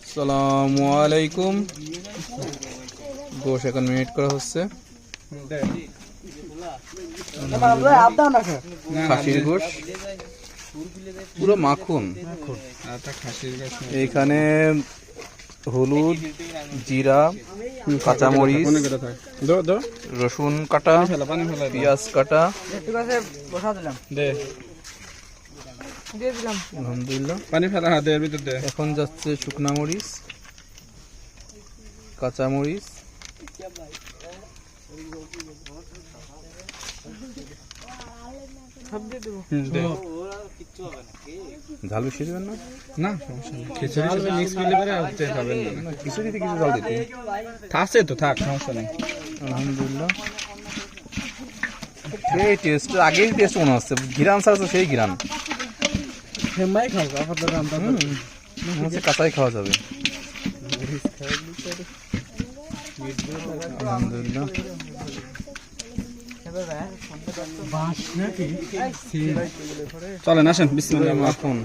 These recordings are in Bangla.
আসসালামু আলাইকুম। গোশ এখন মিনিট করা হচ্ছে। খাসির গোশ পুরো মাখন। এইখানে হলুদ, জিরা, কাঁচামরিচ, রসুন কাটা, পেঁয়াজ কাটা। আলহামদুলিল্লাহ। পানি ফেলা হাতে এর ভিতর দে। এখন যাচ্ছে শুকনা মরিচ, কাঁচামরিচ, ঝাল বেশি দেবেন না? না সমস্যা নেই, খিচুড়ি মিক্স করলে পরে হচ্ছে খাবেন না। খিচুড়িতে কিছু ঝাল দিতে আছে তো, থাক, সমস্যা নেই। আলহামদুলিল্লাহ। সেই টেস্ট আগেই টেস্ট মনে হচ্ছে, ঘিরান ছাড়া তো সেই ঘিরান। কাঁচাই খাওয়া যাবে। আলহামদুলিল্লাহ। চলেন আসেন, বিসমিল্লাহ। মাখন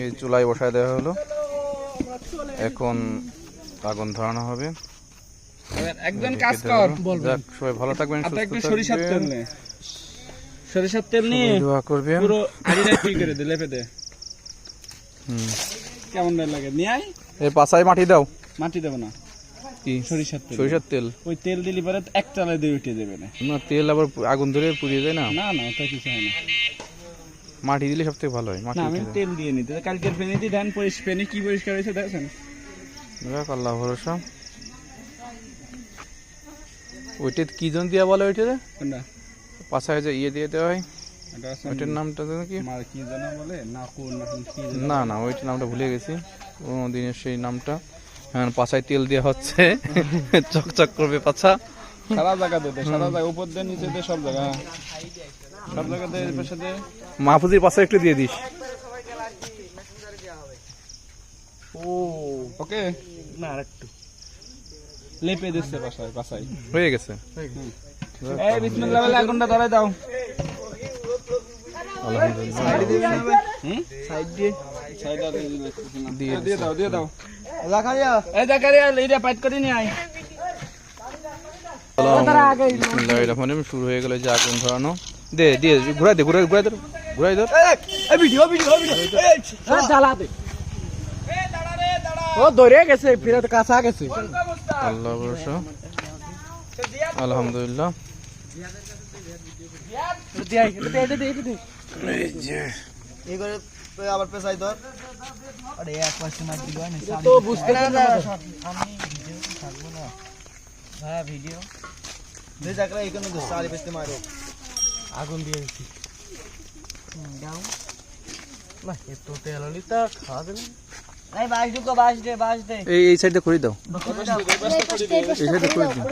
এই চুলায় বসায় দেওয়া হলো, এখন আগুন ধরানো হবে। একজন কাজ কর, যাক, সবাই ভালো থাকবেন, সুস্থ একটু সরিষার তেল থাকবেন। নে, সরিষার তেল নিয়ে দোয়া করবেন। পুরো আড়িটা কি করে দিলে পেতে কেমন লাগে নিয়ে আয়। এই পাছায় মাটি দাও। মাটি দেবো না, কি সরিষার তেল। সরিষার তেল? ওই তেল দিলি পরে এক চালে দিয়ে উঠে দেবে না। না, তেল আবার আগুন ধরে পুড়িয়ে যায় না। না না, ওটা কিছু হয় না। মাটি দিলে সব থেকে ভালো হয়। মাটি না, আমি তেল দিয়ে নিতে কালকের ফেনিতে ধান ফেনি কি পরিষ্কার হয়েছে দেখেন। যাক, আল্লাহ ভরসা। ওইটা কি জন দিয়া বলে? ওইটা কোনটা? পাছায় যে ইয়ে দিয়ে দেওয়া হয়, এটা আছে ওইটার নামটা যেন কি? মার কি জানা বলে না, কোন না কি না না, ওইটার নামটা ভুলে গেছি, কোনো দিনের সেই নামটা। হ্যাঁ, পাছায় তেল দেওয়া হচ্ছে, চকচক করবে পাছা। সারা জায়গা দে, সারা জায়গা, উপর দিয়ে নিচে দিয়ে সব জায়গা, সব জায়গা দিয়ে পাশে দিয়ে। মাহফুজের পাছায় একটু দিয়ে দিস। ও ওকে, না আরেকটু লেপে দিচ্ছে পাছায়, পাছায় হয়ে গেছে। এই বিসমিল্লাহ বলে আগুনটা ধরাই দাও। আলহামদুলিল্লাহ। সাইড দিয়ে, সাইড দিয়ে দিয়ে দাও, দিয়ে দাও। জাকারিয়া, এই জাকারিয়া, এইটা পাইট করে নিয়ে আয়। বিসমিল্লাহির রহমানির রহিম। শুরু হয়ে গেল যে আগুন ধরানো। দে দিয়ে ঘুরাই দে, ঘুরাই ঘুরাই ধর, ঘুরাই ধর। এই ভিডিও জ্বালা দে। ও ধরে গেছে, ফিরে তো কাঁচা গেছে। আল্লাহ ভরসা। আলহামদুলিল্লাহ। এই যে এই করে আবার পেছাই ধর। আরে এক পাশে মার দিল না, তো বুঝতে না। আমি ভিডিও ছাড়বো না। হ্যাঁ ভিডিও দে, জাকরা এখানে দে, সারি পেছতে মারো। আগুন দিয়ে দিছি। দাও না, এত তেল হলি তা খাওয়া যাবে না। এই বাস ঢুকো, বাস দে, বাস দে। এই সাইডে করে দাও, এই সাইডে করে দাও।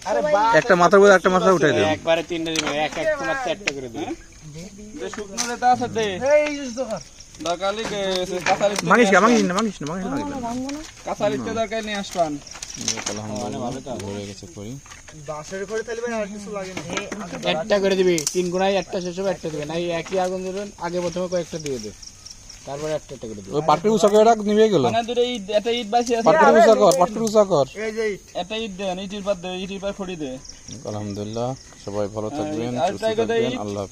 আরে একটা মাথার উপর একটা মাথা উঠাই দাও। একবারে তিনটা দিবে, এক এক তোমার চারটা করে দিবে। দে শুকনো লেতা আছে দে। এই তো দরকারলি কাঁচালি মাগিস না, মাগিস না, মাগিস না, মাগিস না। কাঁচালিতে দরকার নিয়ে আসবান। আলহামদুলিল্লাহ, ধরে গেছে করি। বাসের করে তাহলে আর কিছু লাগে না। একটা করে দিবি, তিন গুণায় একটা শেষ হবে, একটা দিবে না। এই একই আগুন ধরুন, আগে প্রথমে কয়েকটা দিয়ে দে, তারপরে একটা একটা করে দিবি। ওই পাটরি উঁচা করে রাখ, নিভে গেল। মানে দুটো ইট, একটা ইট বাসি আছে, পাটরি উঁচা কর, পাটরি উঁচা কর। এই যে একটা ইট দেন, ইটির পর দে, ইটির পর খড়ি দে। আলহামদুলিল্লাহ, সবাই ভালো থাকবেন, আর সুস্থ ট্রাই করে থাকবেন। দেই। আল্লাহ হাফেজ।